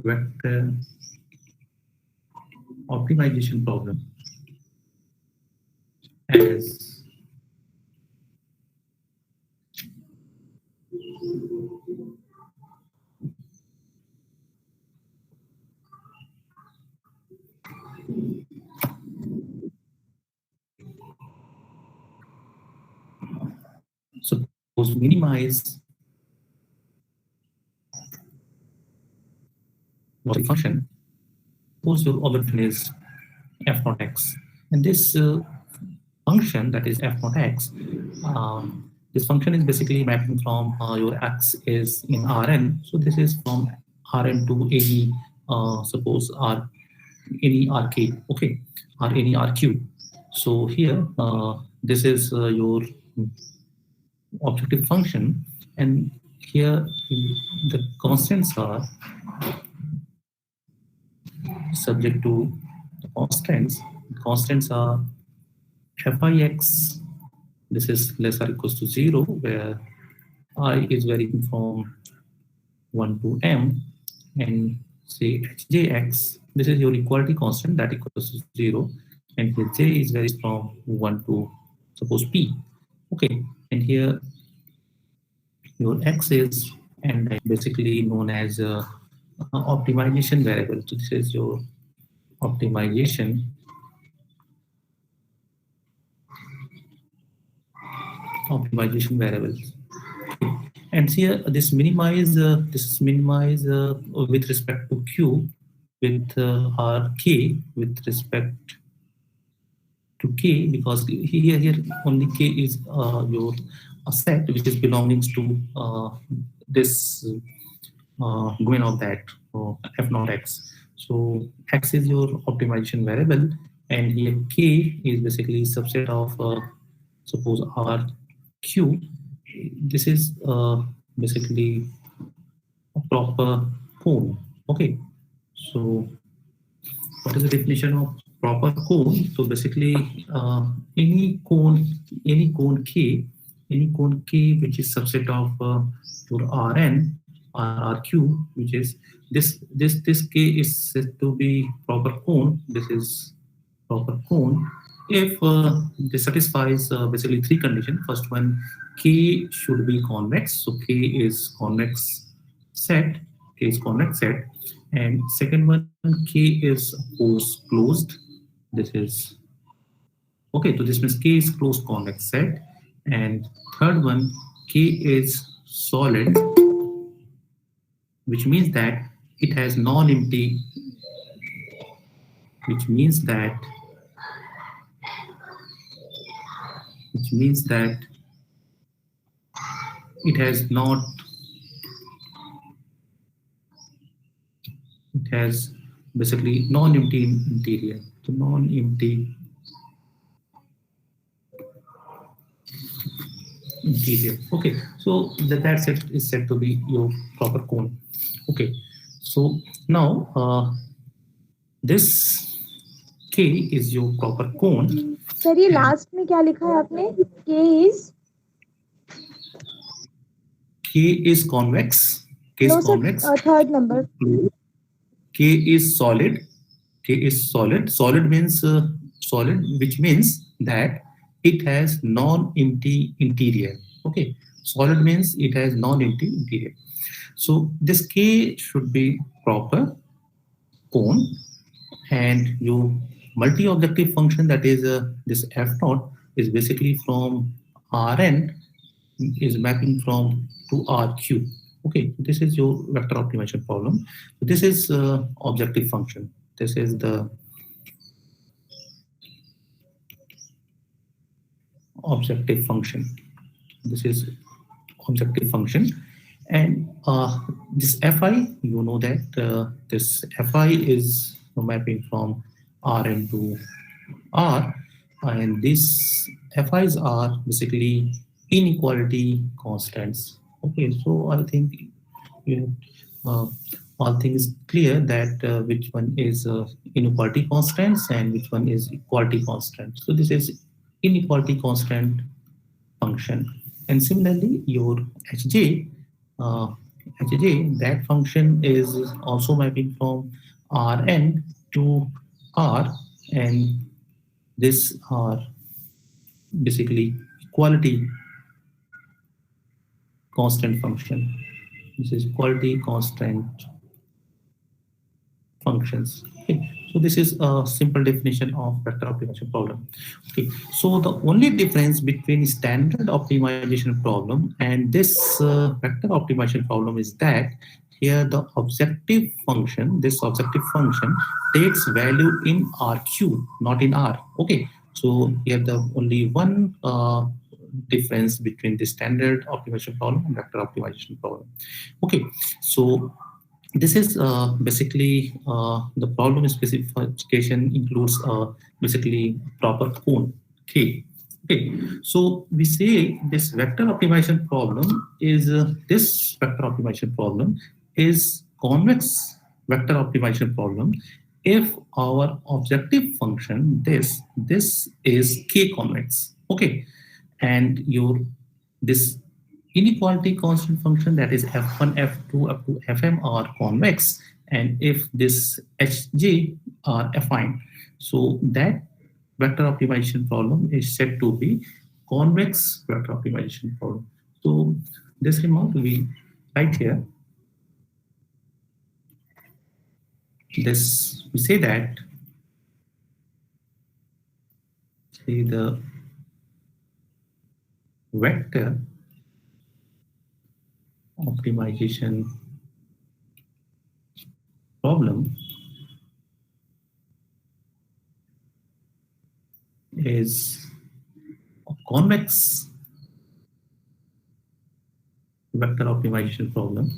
vector optimization problem as suppose minimize logic function. Suppose your object is f naught x, and this function, that is f naught x, this function is basically mapping from your x is in Rn. So this is from Rn to any suppose R, any Rk, okay, or any Rq. So here this is your objective function, and here the constants are subject to the constants. Constants are f(ix), this is less or equals to 0, where I is varying from 1 to m, and say hjx, this is your equality constant that equals to 0, and here j is varies from 1 to suppose p. Okay, and here your x is, and basically known as optimization variable. So this is your optimization variables. And here this minimize with respect to q with r k with respect to k, because here only k is your a set which is belonging to this domain of that f naught x. So x is your optimization variable, and here k is basically subset of suppose r q. This is basically a proper cone. Okay, so what is the definition of proper cone? So basically any cone k which is subset of your Rn or Rq, which is this k is said to be proper cone. This is proper cone if this satisfies basically three conditions. First one, k should be convex, so k is convex set, and second one, k is closed. This is okay, so this means k is closed convex set, and third one, k is solid, which means that it has non-empty, which means that it has basically non-empty interior. So non-empty interior. Okay, so that set is said to be your proper cone. Okay, so now this k is your proper cone. Sir ये last में क्या लिखा है आपने? k is convex. K is convex. Third number. K is solid. K is solid. Solid means solid, which means that it has non-empty interior. Okay, solid means it has non-empty interior. So this k should be proper cone, and your multi-objective function, that is this f naught, is basically from Rn is mapping from to Rq. Okay, this is your vector optimization problem. This is objective function. This is the objective function. This is objective function, and this fi, you know that this fi is mapping from Rn to R, and these fi's are basically inequality constants. Okay, so I think all things clear that which one is inequality constants and which one is equality constant. So this is inequality constant function, and similarly your hj Hj, that function is also mapping from Rn to R, and this are basically equality constant function. This is equality constant functions. Okay, so this is a simple definition of vector optimization problem. Okay, so the only difference between standard optimization problem and this vector optimization problem is that here the objective function, this objective function takes value in RQ, not in R. Okay, so here the only one difference between the standard optimization problem and vector optimization problem. Okay, so this is basically the problem specification includes basically proper cone k. Okay, so we say this vector optimization problem is this vector optimization problem is convex vector optimization problem if our objective function this is k convex. Okay, and your this inequality constant function, that is f1 f2 up to fm, are convex, and if this hj are affine, so that vector optimization problem is said to be convex vector optimization problem. So this remark we write here, this we say that say the vector optimization problem is a convex vector optimization problem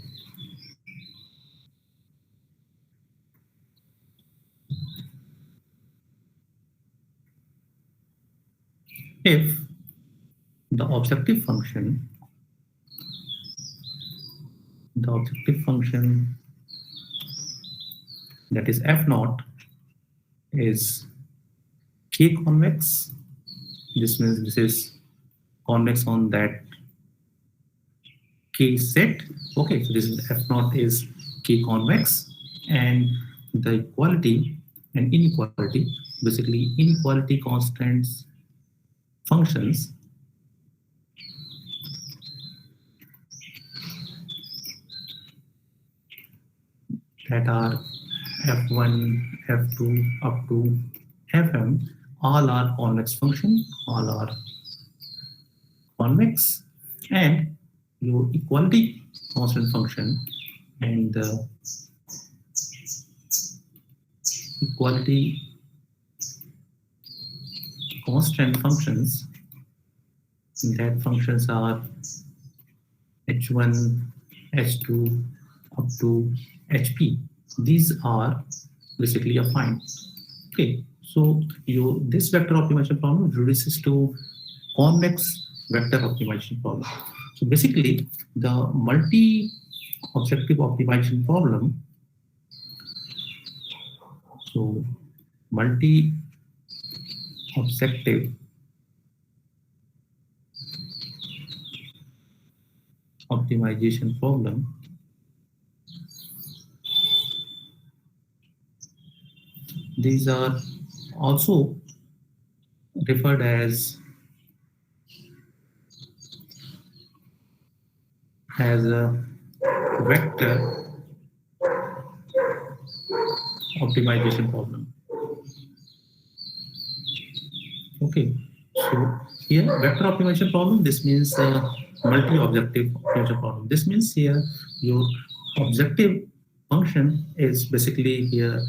if the objective function that is f naught is k convex. This means this is convex on that k set. Okay, so this is f naught is k convex, and the equality and inequality, basically inequality constants functions that are f1 f2 up to fm, all are convex function, all are convex, and your equality constant function and the equality constant functions, that functions are h1 h2 up to hp, these are basically affine. Okay, so you this vector optimization problem reduces to convex vector optimization problem. So basically, the multi-objective optimization problem. So multi-objective optimization problem these are also referred as a vector optimization problem. Okay, so here vector optimization problem, this means multi-objective optimization problem. This means here your objective function is basically here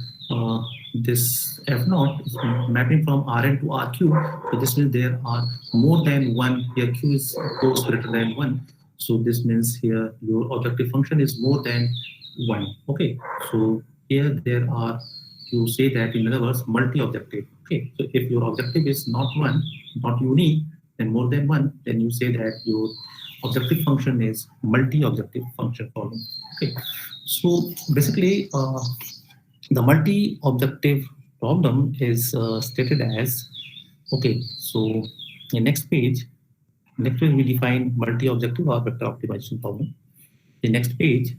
this f naught is mapping from Rn to Rq. So this means there are more than one. Here q is of course greater than one. So this means here your objective function is more than one. Okay, so here there are, you say that in other words multi-objective. Okay, so if your objective is not one, not unique, then more than one, then you say that your objective function is multi-objective function problem. Okay, so basically the multi-objective problem is stated as, okay, so in next page we define multi-objective or vector optimization problem. The next page.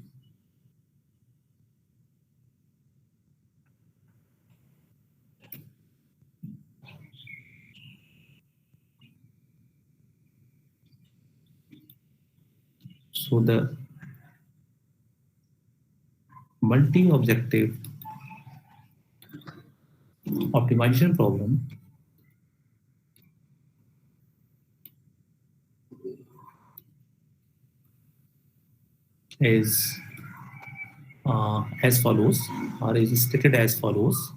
So the multi-objective optimization problem is as follows, or is stated as follows.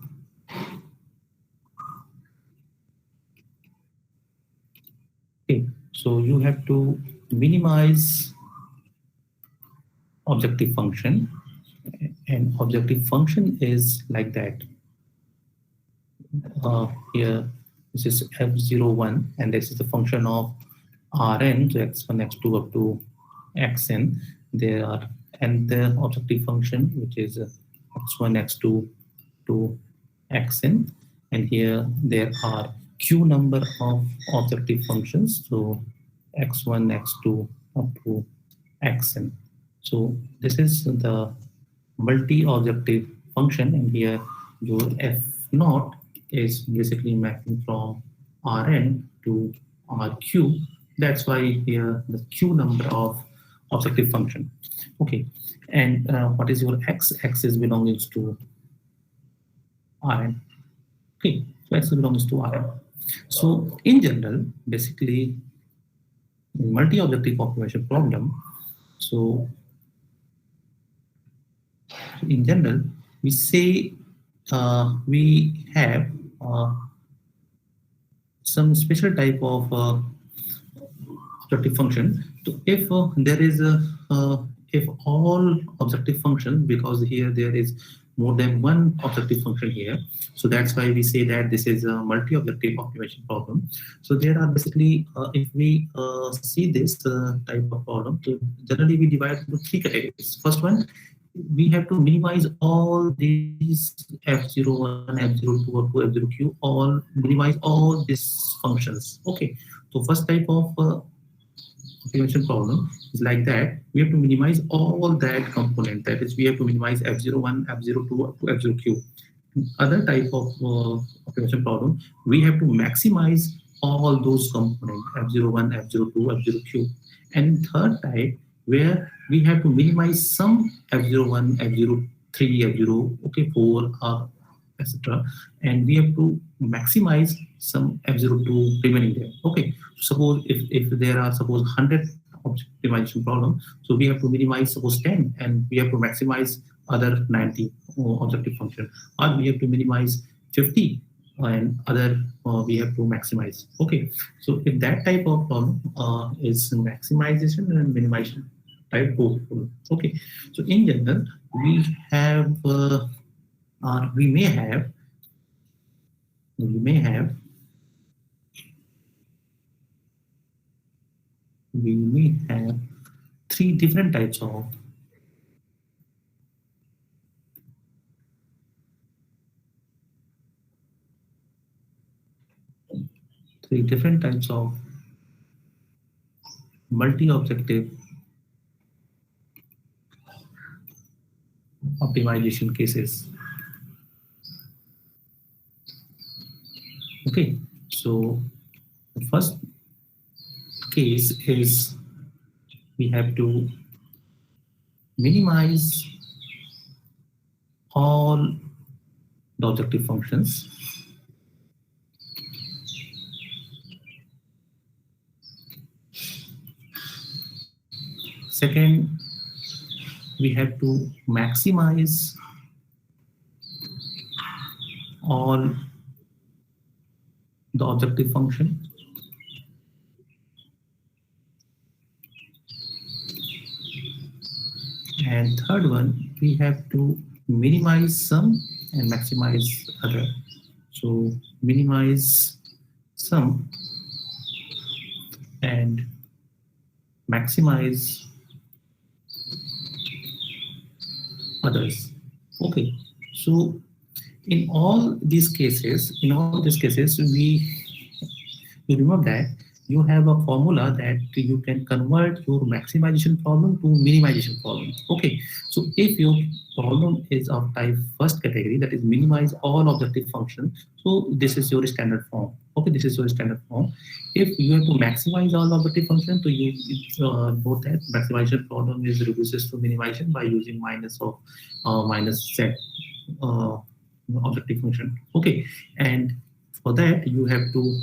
Okay, so you have to minimize objective function, and objective function is like that. Here, this is f01, and this is the function of Rn, so x1, x2 up to xn. There are, and the objective function, which is x1, x2 to xn, and here there are q number of objective functions, so x1, x2 up to xn. So this is the multi-objective function, and here your f naught is basically mapping from Rn to Rq. That's why here the q number of objective function. Okay, and what is your x? X is belonging to Rn. Okay, so x belongs to Rn. So in general, basically, in multi-objective optimization problem, so in general, we say we have some special type of objective function. So if there is a if all objective function, because here there is more than one objective function here, so that's why we say that this is a multi-objective optimization problem. So there are basically, if we see this type of problem, so generally we divide into three categories. First one, we have to minimize all these f01, f02, or f0q, all minimize all these functions. Okay, so first type of optimization problem is like that. We have to minimize all that component. That is, we have to minimize f01, f02 up to f0q. Other type of optimization problem, we have to maximize all those components, f01, f02, f0q. And third type, where we have to minimize some f01, f03, f0, okay, 4, etc. And we have to maximize some f02 remaining there. Okay, suppose if there are suppose 100 optimization problem, so we have to minimize suppose 10, and we have to maximize other 90 objective function, or we have to minimize 50 and other we have to maximize. Okay, so if that type of problem is maximization and minimization type both. Okay, so in general we have we may have three different types of multi-objective optimization cases. Okay, so the first case is we have to minimize all the objective functions. Second, we have to maximize all the objective function. And third one, we have to minimize some and maximize other. So minimize some and maximize others. Okay, so in all these cases, we remember that you have a formula that you can convert your maximization problem to minimization problem. Okay, so if your problem is of type first category, that is minimize all objective function, so this is your standard form. Okay, this is your standard form. If you have to maximize all objective function, so you note that maximization problem is reduces to minimization by using minus of minus z uh, objective function. Okay, and for that you have to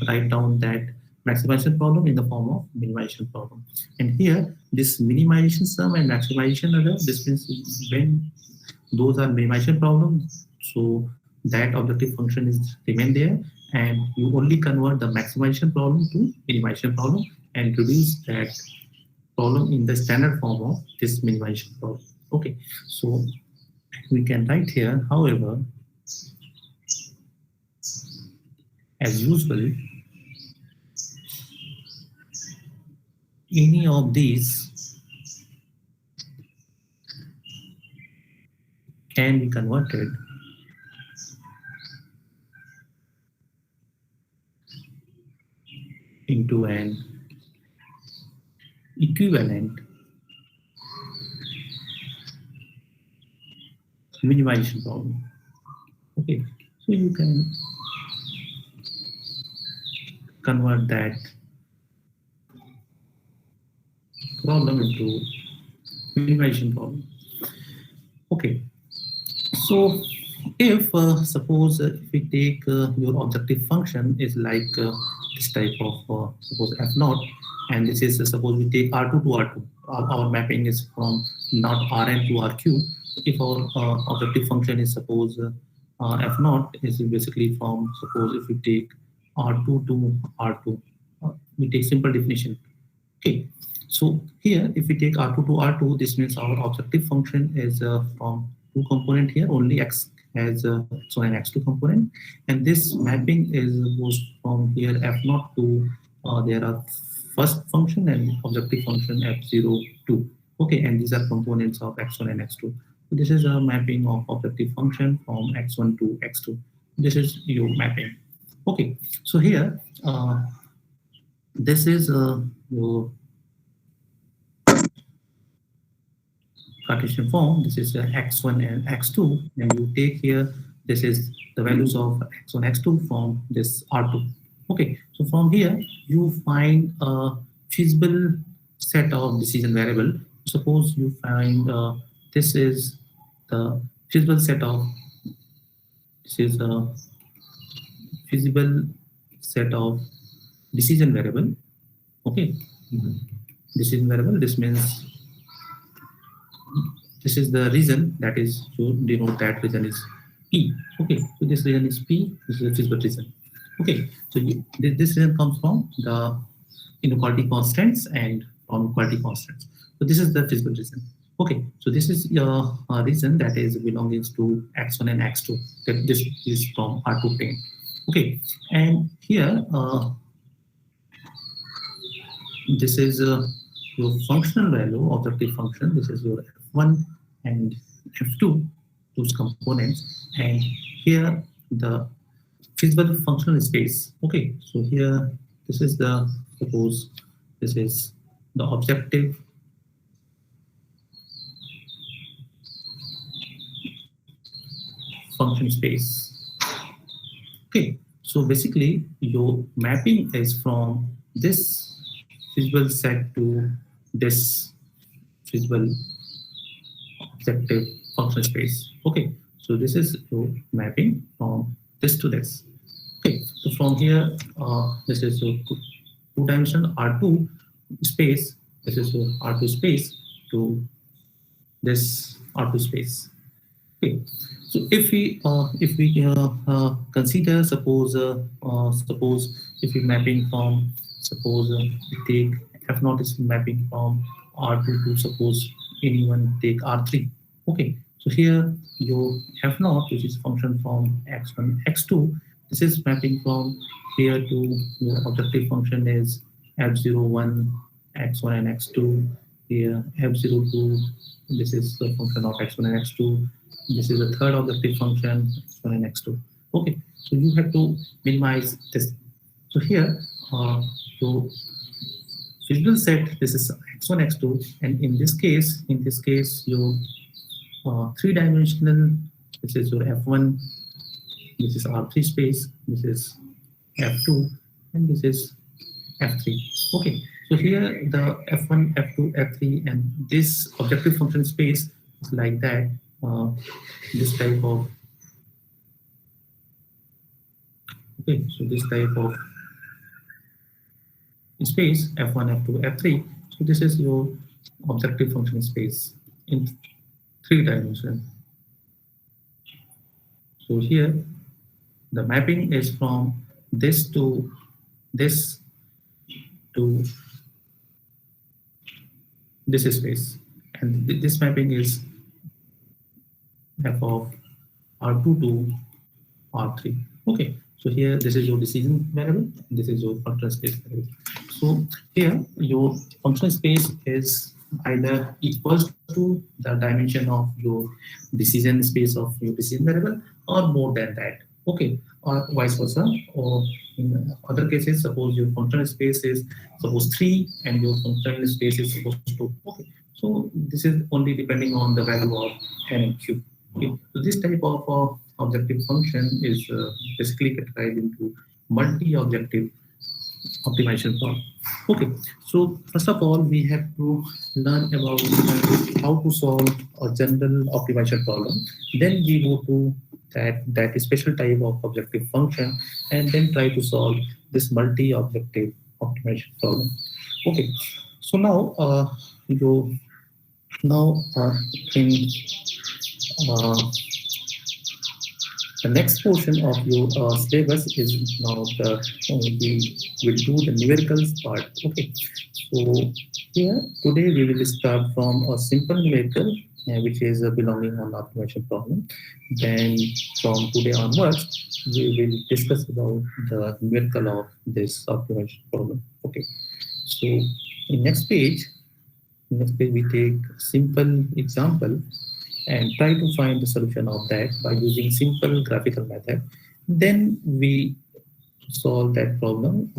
write down that maximization problem in the form of minimization problem. And here this minimization sum and maximization other, this means when those are minimization problems, so that objective function is remain there, and you only convert the maximization problem to minimization problem and reduce that problem in the standard form of this minimization problem. Okay, so we can write here, however, as usual, any of these can be converted into an equivalent minimization problem. Okay, so you can convert that problem into minimization problem. Okay, so if suppose if we take your objective function is like this type of suppose f naught, and this is suppose we take r2 to r2, our mapping is from not rn to rq. If our objective function is suppose f naught is basically from suppose if we take r2 to r2, we take simple definition. Okay, so here if we take R2 to R2, this means our objective function is from two component here, only x has x1 and x2 component, and this mapping is goes from here f0 to there are first function and objective function f0 2. Okay, and these are components of x1 and x2. So this is a mapping of objective function from x1 to x2. This is your mapping. Okay, so here this is your Cartesian form. This is x1 and x2, and you take here, this is the values of x1, x2 from this R2. Okay, so from here you find a feasible set of decision variable. Suppose you find this is the feasible set of, this is a feasible set of decision variable. Okay, decision variable, this means this is the reason, that is to denote that reason is P. Okay, so this reason is P, this is a feasible reason. Okay, so this reason comes from the inequality constants and from equality constants. So this is the feasible reason. Okay, so this is your reason that is belonging to x1 and x2. That this is from R2 plane. Okay, and here this is your functional value, objective function. This is your f1 and f2, those components, and here the feasible functional space. Okay, so here this is the, suppose this is the objective function space. Okay, so basically your mapping is from this feasible set to this feasible objective function space. Okay, so this is your mapping from this to this. Okay, so from here, this is your two-dimensional R2 space. This is your R2 space to this R2 space. Okay, so if we consider, suppose if we mapping from, suppose we take f0 is mapping from R2 to, suppose anyone take R3. Okay, so here your f0, which is function from x1 x2, this is mapping from here to your objective function is f01 x1 and x2. Here f02, this is the function of x1 and x2. This is the third objective function x1 and x2. Okay, so you have to minimize this. So here so physical set, this is x1 x2, and in this case your three-dimensional, this is your f1, this is r3 space, this is f2, and this is f3. Okay, so here the f1 f2 f3 and this objective function space is like that. This type of, okay, so this type of space f1 f2 f3, so this is your objective function space in three dimension. So here the mapping is from this to this to this space, and this mapping is f of r2 to r3. Okay, so here this is your decision variable, this is your functional space variable. So here your functional space is either equals to the dimension of your decision space of your decision variable or more than that. Okay, or vice versa. Or in other cases, suppose your functional space is suppose 3 and your functional space is supposed to. Okay, so this is only depending on the value of n and q. Okay, so this type of objective function is basically categorized into multi-objective optimization problem. Okay, so first of all, we have to learn about how to solve a general optimization problem. Then we go to that special type of objective function, and then try to solve this multi-objective optimization problem. Okay, so now in the next portion of your syllabus is now the we will do the numericals part. Okay, so here today we will start from a simple numerical which is belonging on optimization problem. Then from today onwards we will discuss about the numerical of this optimization problem. Okay, so in next page we take simple example and try to find the solution of that by using simple graphical method. Then we solve that problem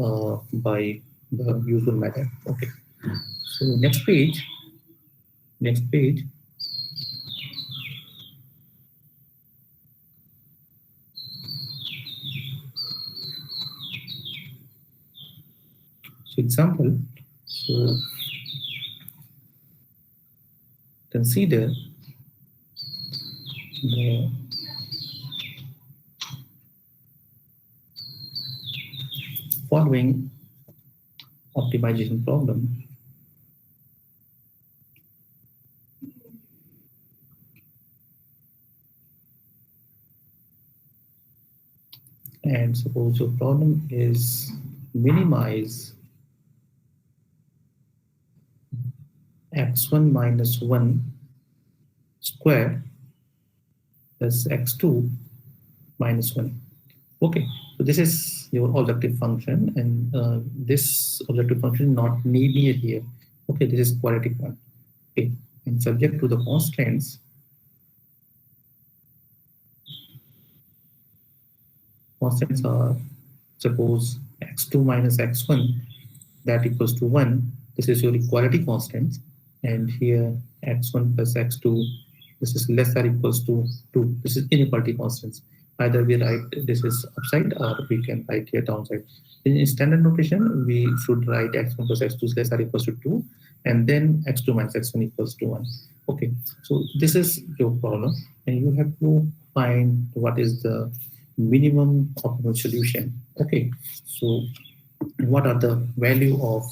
by the usual method. Okay. So next page. So example. So consider the following optimization problem. And suppose your problem is minimize x1 minus 1 square plus x2 minus 1. Okay, so this is your objective function, and this objective function not linear here. Okay, this is quadratic one. Okay, and subject to the constraints, are suppose x2 minus x1 that equals to 1. This is your equality constants, and here x1 plus x2, this is less or equals to 2. This is inequality constants. Either we write this is upside or we can write here downside. In standard notation, we should write x1 plus x2 is less or equals to 2, and then x2 minus x1 equals to 1. Okay, so this is your problem, and you have to find what is the minimum optimal solution. Okay, so what are the value of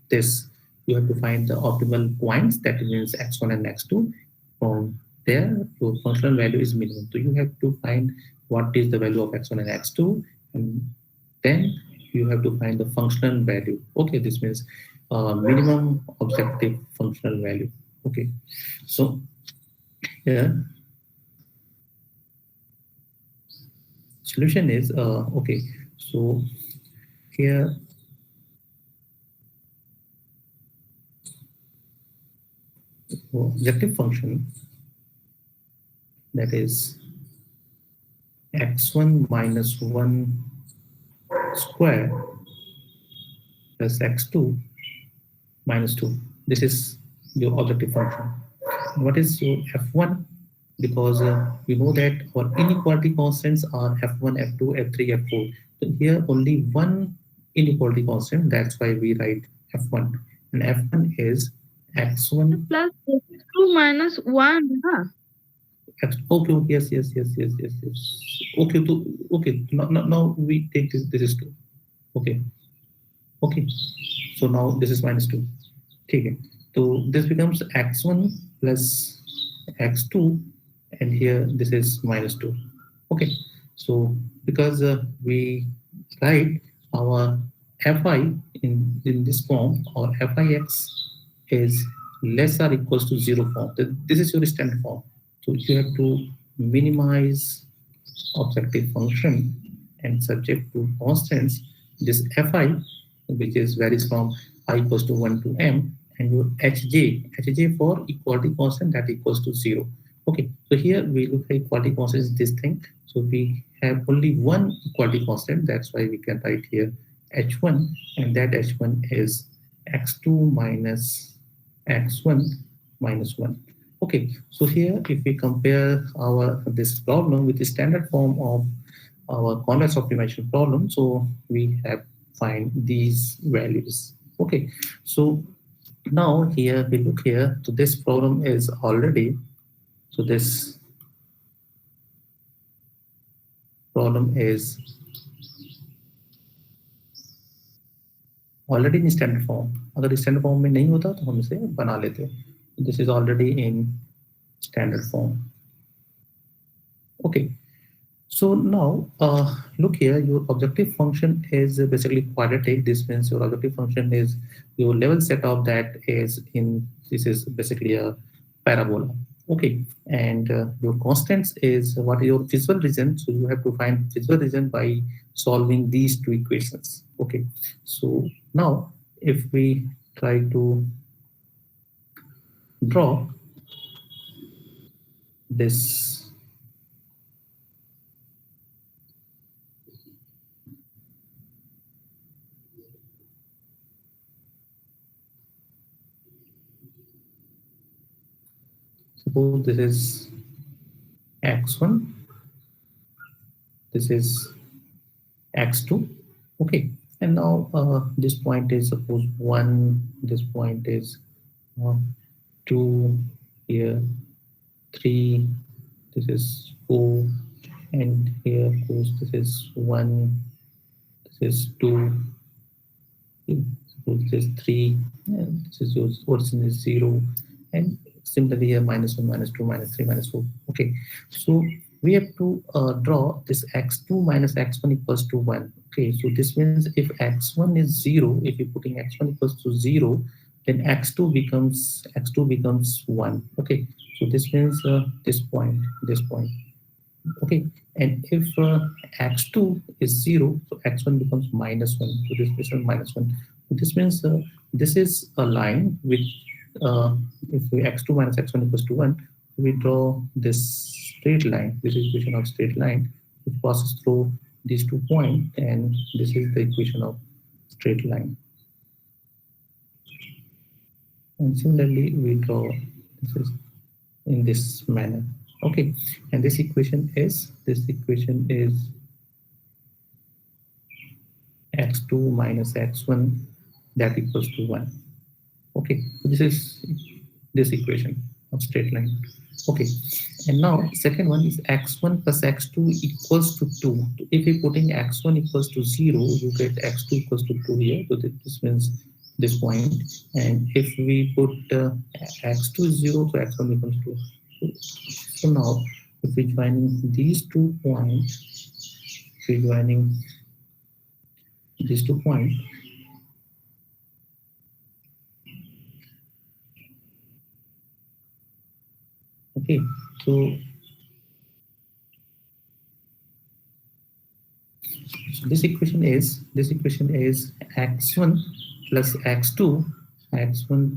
this? You have to find the optimal points, that means x1 and x2. From there your functional value is minimum, so you have to find what is the value of x1 and x2, and then you have to find the functional value. Okay, this means minimum objective functional value. Okay, so here solution is okay, so here objective function, that is x1 minus 1 square plus x2 minus 2. This is your objective function. What is your f1? Because we know that our inequality constants are f1, f2, f3, f4. So here only one inequality constant. That's why we write f1. And f1 is x1 plus x2 minus 1, huh? Okay, okay, yes, yes, yes, yes, yes, yes. Okay, okay. Now we take this. This is two. Okay, okay. So now this is minus two. Okay. So this becomes x1 plus x2, and here this is minus two. Okay. So because we write our fi in this form, or fix is less or equals to zero form. This is your standard form. So you have to minimize objective function and subject to constants. This fi, which is varies from I equals to 1 to m, and your hj for equality constant that equals to 0. Okay, so here we look at equality constant is this thing. So we have only one equality constant. That's why we can write here h1, and that h1 is x2 minus x1 minus 1. Okay, so here if we compare our this problem with the standard form of our convex optimization problem, so we have find these values. Okay, so now here we look here. So this problem is already, so this problem is already in standard form. अगर standard form में नहीं होता तो हम इसे बना लेते. This is already in standard form. Okay, so now look here, your objective function is basically quadratic. This means your objective function is your level set of that is in, this is basically a parabola. Okay, and your constants is what is your visual region. So you have to find visual region by solving these two equations. Okay, so now if we try to draw this, suppose this is x1, this is x2. Okay, and now this point is suppose 1, this point is uh, 2, here 3, this is 4, and here of course this is 1, this is 2, suppose this is 3, and this is your origin is 0, and similarly here -1, -2, -3, -4. Okay, so we have to draw this x2 minus x1 equals to 1. Okay, so this means if x1 is 0, if you're putting x1 equals to 0, then x2 becomes 1. Okay, so this means this point, this point. Okay, and if x2 is 0, so x1 becomes -1. So this becomes -1. So this means this is a line with if we x2 minus x1 equals to 1, we draw this straight line. This is equation of straight line which passes through these 2 points, and this is the equation of straight line. And similarly, we draw this is in this manner. Okay, and this equation is x2 minus x1 that equals to 1. Okay, so this is this equation of straight line. Okay, and now second one is x1 plus x2 equals to 2. If we putting x1 equals to 0, you get x2 equals to 2 here. So this means this point. And if we put x2 is 0, so x1 becomes 2. So now if we joining these 2 points, if we joining these 2 points, okay, so this equation is x1 plus x2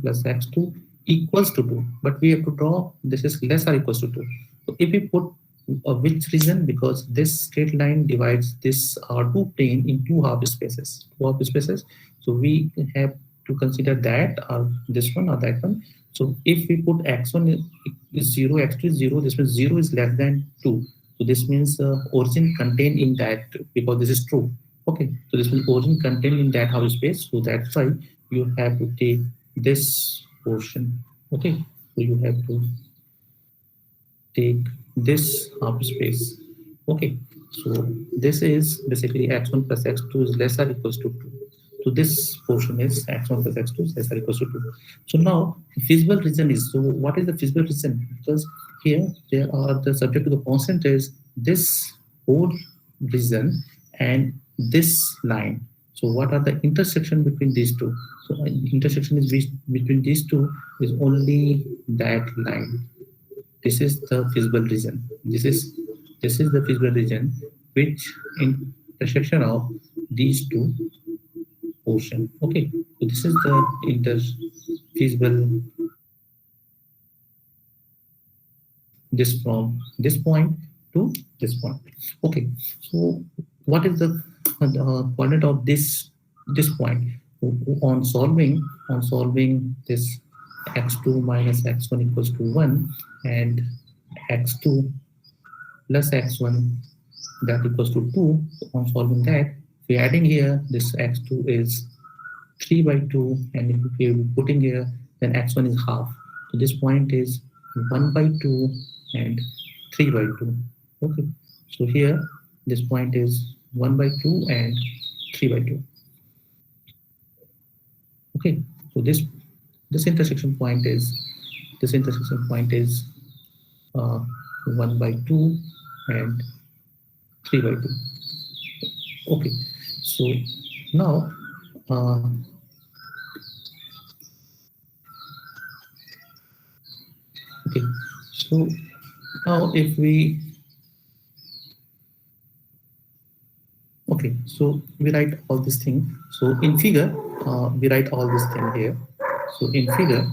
plus x2 equals to 2, but we have to draw this is less or equals to 2. So if we put Which reason? Because this straight line divides this two plane in two half spaces. Two half spaces. So we have to consider that or this one or that one. So if we put x1 is 0, x2 is 0, this means 0 is less than 2. So this means origin contained in that, because this is true. Okay, so this means origin contained in that half space. So that's why you have to take this portion. Okay, so you have to take this half space. Okay, so this is basically x1 plus x2 is lesser equals to 2. So this portion is x1 plus x2 is lesser equals to 2. So now feasible reason is, so what is the feasible reason? Because here there are the subject to the constant is this whole region and this line. So what are the intersection between these two? So intersection is between these two is only that line. This is the feasible region. This is the feasible region which intersection of these two portion. Okay, so this is the feasible, this from this point to this point. Okay, so what is the coordinate of this point? On solving this x2 minus x1 equals to 1 and x2 plus x1 that equals to 2. So on solving that, we adding here this x2 is 3 by 2, and if we putting here, then x1 is half. So this point is 1 by 2 and 3 by 2. Okay, so here this point is 1 by 2 and 3 by 2. Okay, so this intersection point is, this intersection point is 1 by 2 and 3 by 2. Okay, so now okay, so now if we, okay, so we write all this thing. So in figure, we write all this thing here. So in figure,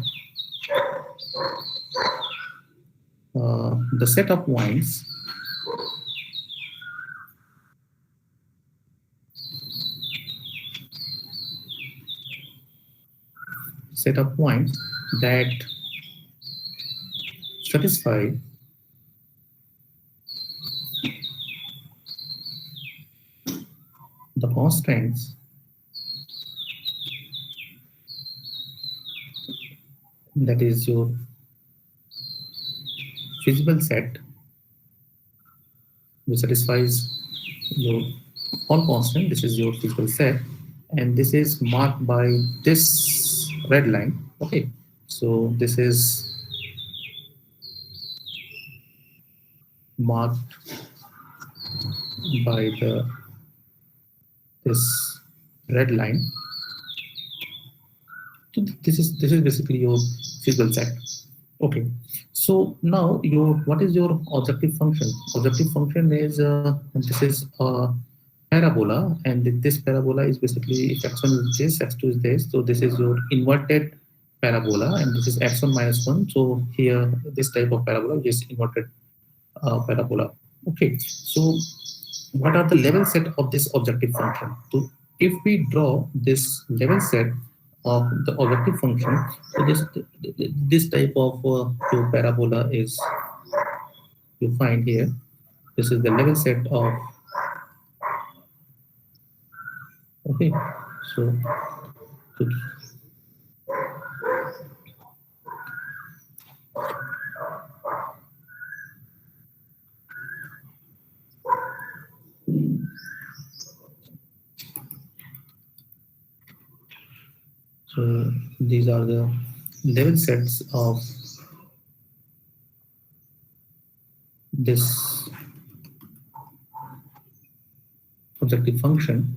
the set of points that satisfy the constraints that is your feasible set, which satisfies your all constant. This is your feasible set, and this is marked by this red line. Okay, so this is marked by this red line. So this is basically your feasible set. Okay, so now your, what is your objective function? Objective function is this is a parabola, and this parabola is basically, if x1 is this, x2 is this, so this is your inverted parabola, and this is x1 minus 1. So here this type of parabola is inverted parabola. Okay, so what are the level set of this objective function? So if we draw this level set of the objective function, so this type of your parabola is, you find here, this is the level set of, okay, so, so so these are the level sets of this objective function.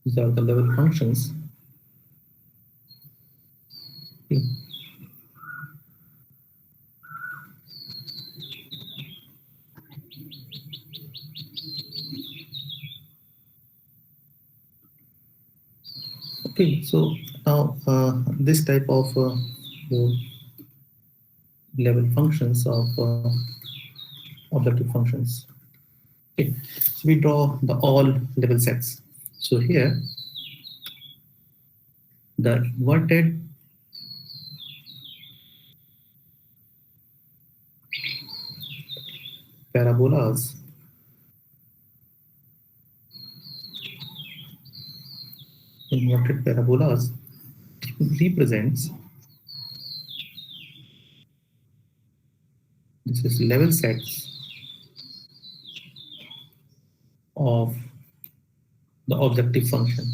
These are the level functions. Okay. Okay, so Now, this type of your level functions of objective functions. Okay, so we draw the all level sets. So here, the inverted parabolas inverted parabolas represents this is level sets of the objective function,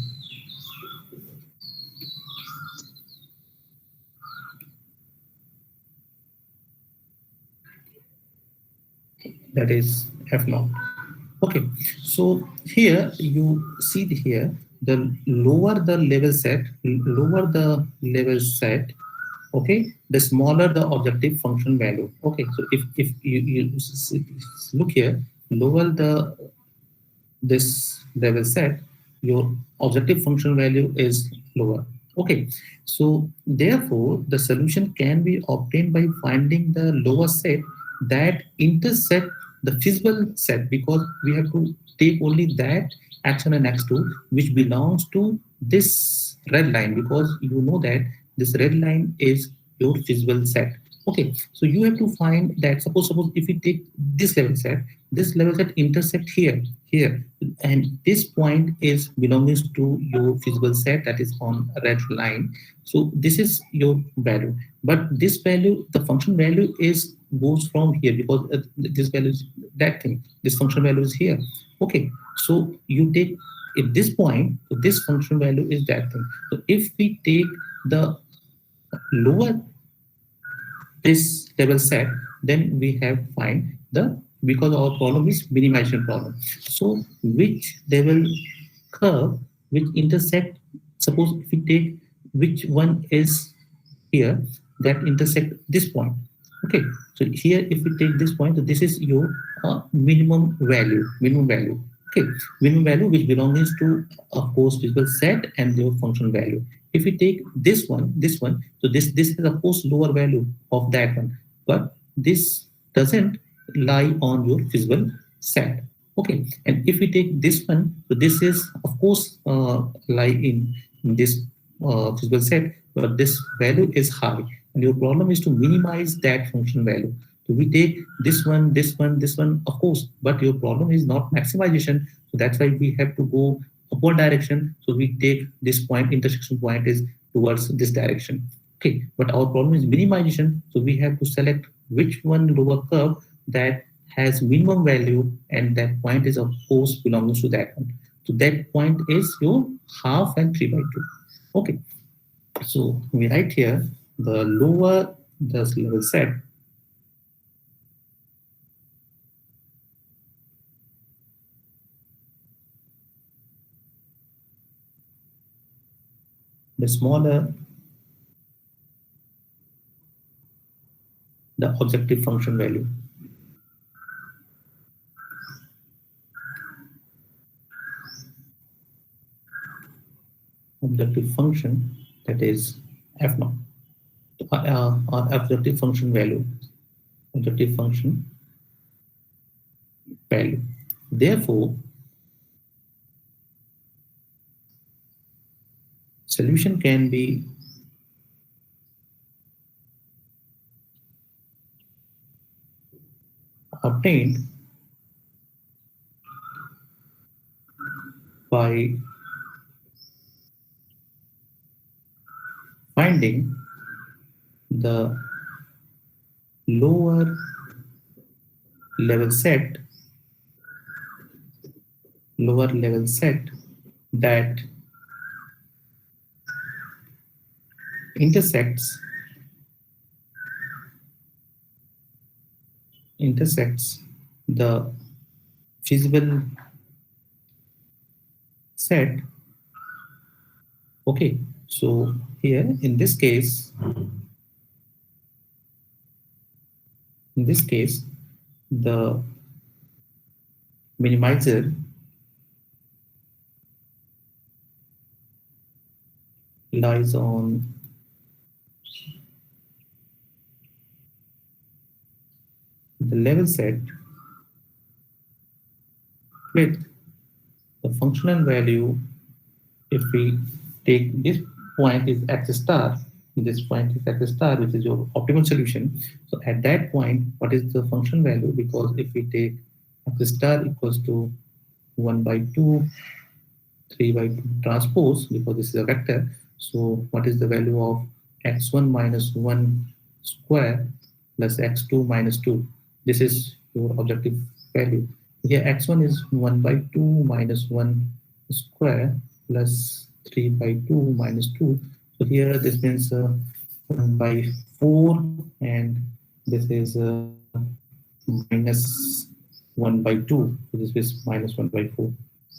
that is f naught. Okay, so here you see here the lower the level set, okay, the smaller the objective function value. Okay, so if you look here, lower the this level set, your objective function value is lower. Okay, so therefore the solution can be obtained by finding the lower set that intersect the feasible set, because we have to take only that x1 and x2 which belongs to this red line, because you know that this red line is your feasible set. Okay, so you have to find that, suppose if we take this level set intersect here, and this point is belongs to your feasible set, that is on red line. So this is your value, but this value, the function value is goes from here, because this value is that thing, this function value is here. Okay, so you take at this point, this function value is that thing. So if we take the lower this level set, then we have find the, because our problem is minimization problem. So which level curve which intersect, suppose if we take which one is here that intersect this point. Okay, so here if we take this point, so this is your minimum value. Okay, minimum value which belongs to, of course, visible set and your function value. If we take this one, so this is of course lower value of that one, but this doesn't lie on your visible set. Okay, and if we take this one, so this is of course lie in this visible set, but this value is high, and your problem is to minimize that function value. So we take this one, of course, but your problem is not maximization. So that's why we have to go upward direction. So we take this point, intersection point is towards this direction. Okay, but our problem is minimization. So we have to select which one lower curve that has minimum value, and that point is of course belongs to that one. So that point is your half and 3/2. Okay, so we write here the lower the level set, the smaller the objective function value. Objective function, that is f naught, or objective function value, objective function value. Therefore, solution can be obtained by finding the lower level set, that intersects the feasible set. Okay, so here in this case, the minimizer relies on the level set with the functional value. If we take this point is x star, this point is x star, which is your optimal solution. So at that point, what is the function value? Because if we take x star equals to 1 by 2, 3 by 2 transpose, because this is a vector. So what is the value of x1 minus 1 square plus x2 minus 2? This is your objective value. Here x1 is 1 by 2 minus 1 square plus 3 by 2 minus 2. So here this means 1 by 4, and this is minus 1 by 2. So this is minus 1 by 4.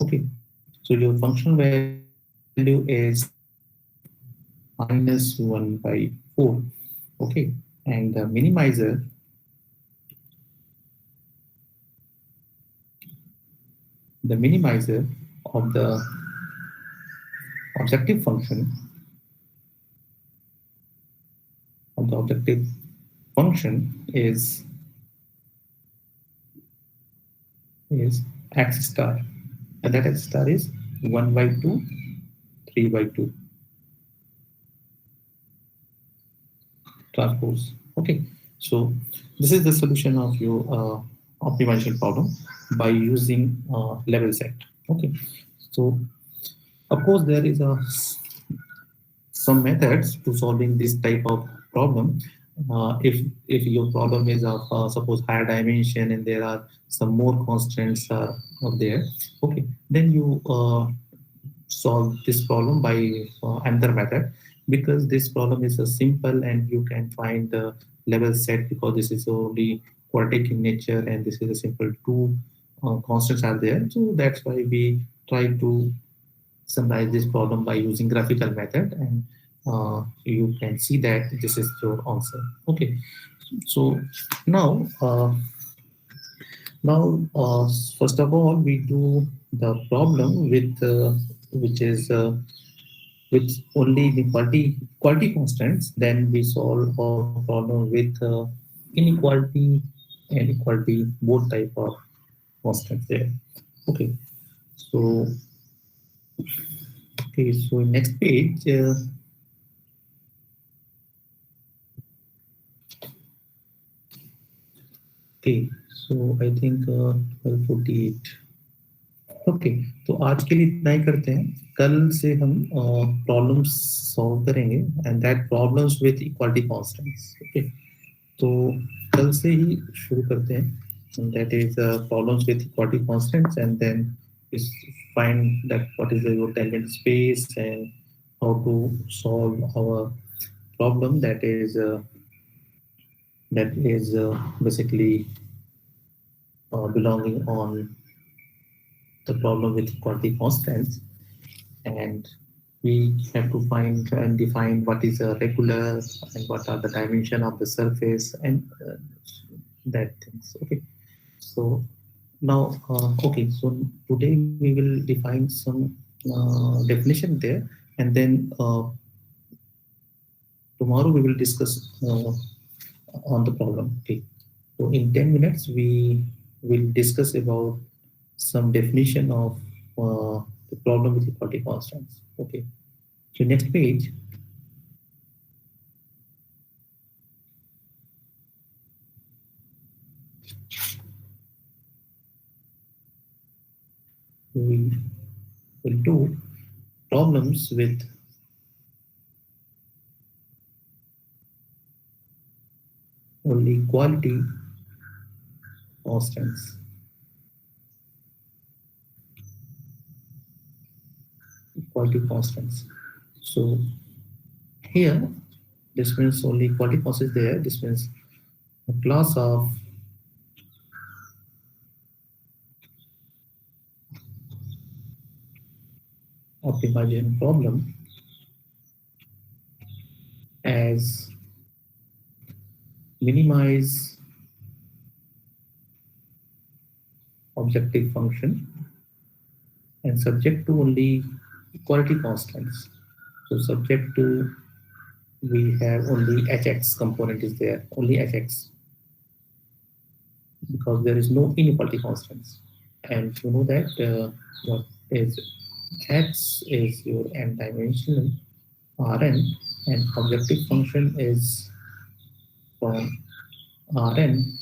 Okay, so your functional value is minus 1 by 4. Okay, and the minimizer of the objective function is x star, and that x star is 1 by 2, 3 by 2 transpose. Okay, so this is the solution of your optimization problem by using level set. Okay, so of course there is some methods to solving this type of problem. If your problem is of suppose higher dimension and there are some more constants are there, okay, then you solve this problem by another method, because this problem is simple and you can find the level set, because this is only quadratic in nature and this is a simple two constants are there. So that's why we try to summarize this problem by using graphical method, and you can see that this is your answer. Okay, so now now first of all we do the problem with which is with only the quality constants. Then we solve our problem with inequality and equality, both type of constants there. Okay, so next page. Okay, so I think 12:48. Okay, तो आज के लिए इतना ही करते हैं। कल से हम प्रॉब्लम्स सॉल्व करेंगे, and that problems with equality constants. Okay, तो कल से ही शुरू करते हैं, that is problems with equality constants, and then is find that what is your tangent space and how to solve our problem that is basically belonging on the problem with equality constants. And we have to find and define what is a regular and what are the dimension of the surface, and that things. Okay, so now okay, so today we will define some definition there, and then tomorrow we will discuss on the problem. Okay, so in 10 minutes we will discuss about some definition of the problem with equality constants. Okay, so next page. We will do problems with only quality constants. Quality constants. So here, this means only quality constants there. This means a class of optimization problem as minimize objective function and subject to only equality constants. So subject to, we have only hx component is there, only hx, because there is no inequality constants. And you know that what is x is your n-dimensional Rn, and objective function is from Rn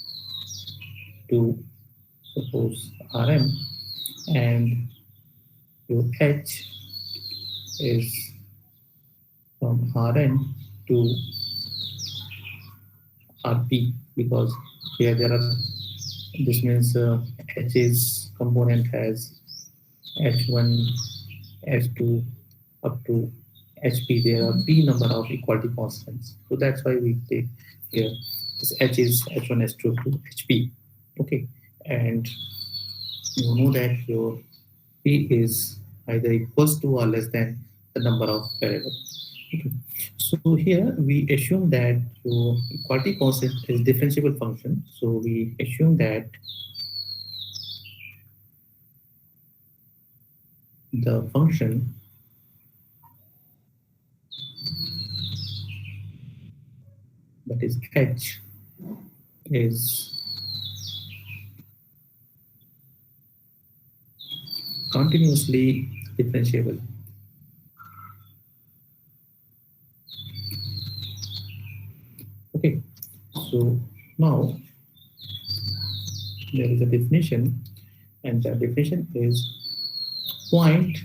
to, suppose, Rm, and your h is from Rn to Rp, because here there are, this means h is component has h1, h2 up to hp. There are p number of equality constants, so that's why we take here this h is h1, h2 up to hp. Okay, and you know that your p is either equals to or less than the number of variables. Okay. So here we assume that your equality constant is differentiable function. So we assume that the function that is h is continuously differentiable. Okay, so now there is a definition, and the definition is point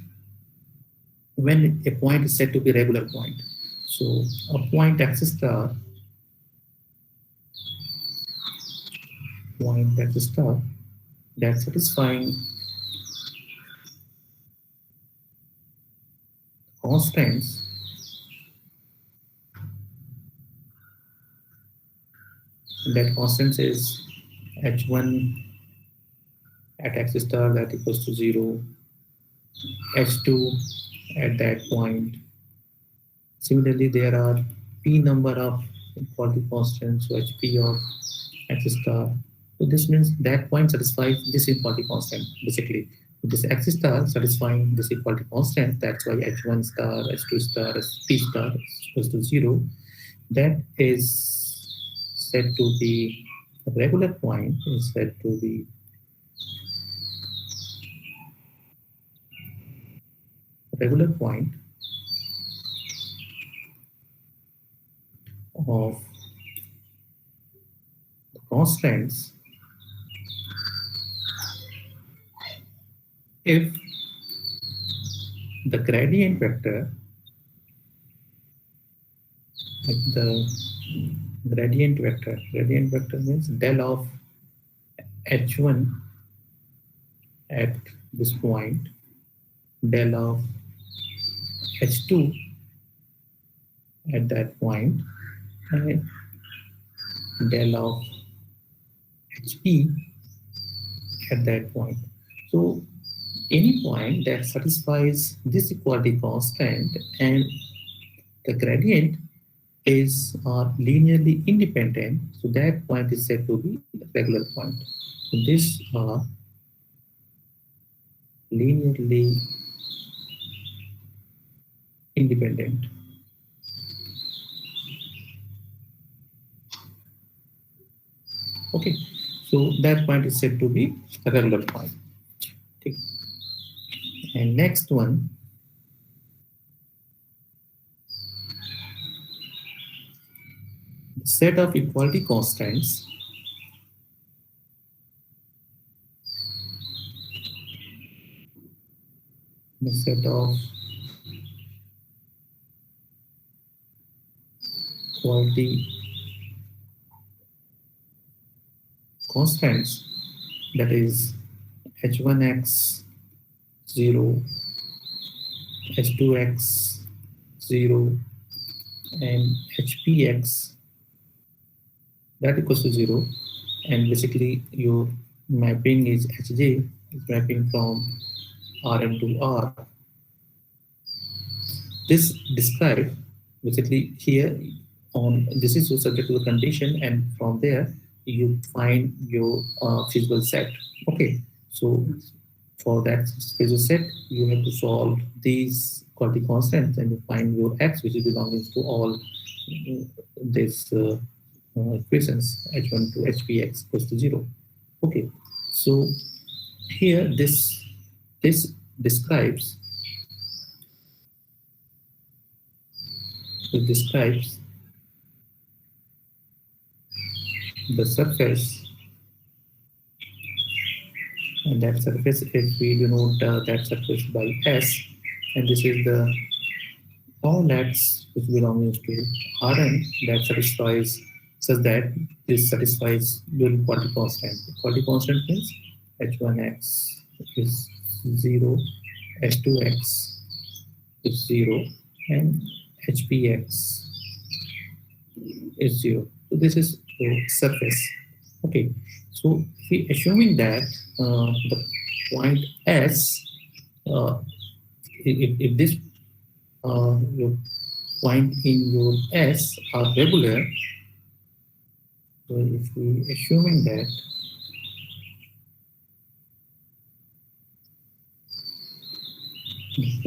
when a point is said to be regular point. So a point x star, point x star that satisfying constants, that constant is h1 at x star that equals to 0, h2 at that point. Similarly, there are p number of equality constants, so hp of x star. So this means that point satisfies this equality constant. Basically, this x star satisfying this equality constant. That's why h1 star, h2 star, p star is equals to 0. That is said to be a regular point, is said to be a regular point of the constants if the gradient vector, like the gradient vector means del of h1 at this point, del of h2 at that point, and del of hp at that point. So any point that satisfies this equality constant and the gradient is linearly independent, so that point is said to be a regular point. So these are linearly independent. Okay, so that point is said to be a regular point. Okay. And next one, set of equality constants the set of equality constants, that is h1x 0, h2x 0, and hpx that equals to 0. And basically your mapping is hj is mapping from rn to r. This describe, basically here on, this is subject to the condition, and from there you find your feasible set. Okay, so for that feasible set you have to solve these equality constant, then you find your x, which is belonging to all this equations h1 to hpx equals to 0. Okay, so here this describes the surface, and that surface, if we denote that surface by S, and this is the all x which belongs to Rn that satisfies such that this satisfies your equality constant. Equality constant means h1x is 0, h2x is 0, and hpx is 0. So this is the surface. Okay, so if we assuming that the point S, if this your point in your S are regular, so if we assuming that the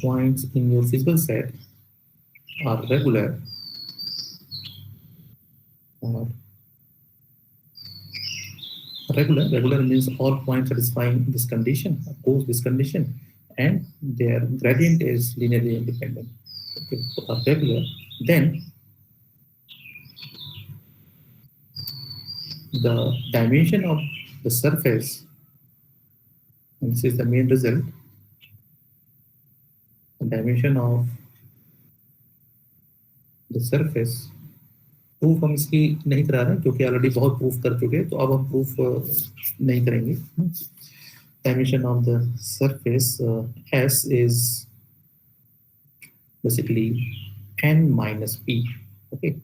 points in your physical set are regular, or regular means all points satisfying this condition, oppose this condition, and their gradient is linearly independent. Okay, so are regular, then the dimension of the surface, and this is the main result, the dimension of the surface, proof हम इसकी नहीं करा रहे क्योंकि already बहुत proof कर चुके हैं, तो अब हम प्रूफ नहीं करेंगे. Dimension of the surface S is basically n minus p. Okay,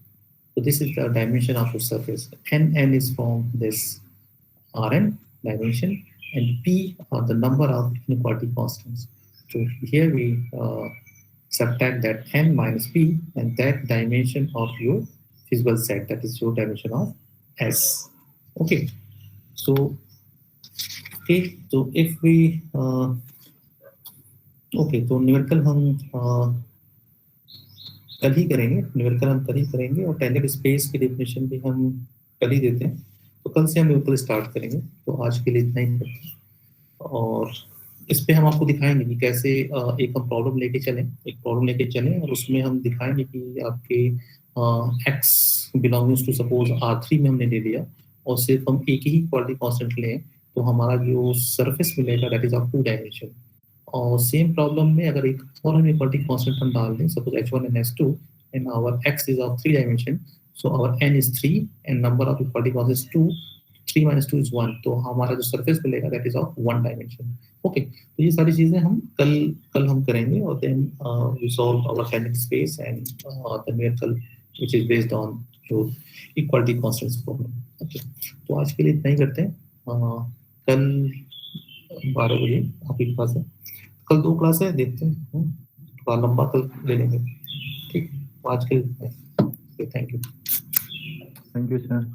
so this is the dimension of the surface. N is from this Rn dimension, and p are the number of inequality constants. So here we subtract that n minus p, and that dimension of your physical set, that is your dimension of S. Okay, so if we okay, तो numerical हम कल ही करेंगे, और tangent space की definition भी हम कल ही देते हैं, तो कल से हम न्यूमेरिकल स्टार्ट करेंगे. तो आज के लिए इतना ही करते हैं, और इस पे हम आपको दिखाएंगे कि कैसे एक हम प्रॉब्लम लेके चलें, और उसमें हम दिखाएंगे कि आपके x belongings to suppose R3 में हमने ले लिया, और सिर्फ हम एक ही इक्वालिटी कांस्टेंट लें, तो हमारा जो सरफेस मिलेगा दैट इज ऑफ 2 डायमेंशन. और सेम प्रॉब्लम में अगर एक और हम इक्वालिटी कांस्टेंट हम डाल दें, suppose h1 and h2, and our x is of 3 dimension, so our n is 3 and number of equality constants 2, 3 minus 2 is 1, तो हमारा जो सरफेस मिलेगा that is of 1 dimension. Okay, तो ये सारी चीजें हम कल हम करेंगे, और then we solve our tangent space and the numerical which is based on your equality constants problem. Okay, तो आज के लिए इतना ही करते हैं. कल 12 बजे आपकी क्लास है, कल 2 क्लास है, देखते हैं थोड़ा लंबा कल ले लेंगे. ठीक, आज के लिए thank you. Thank you, sir.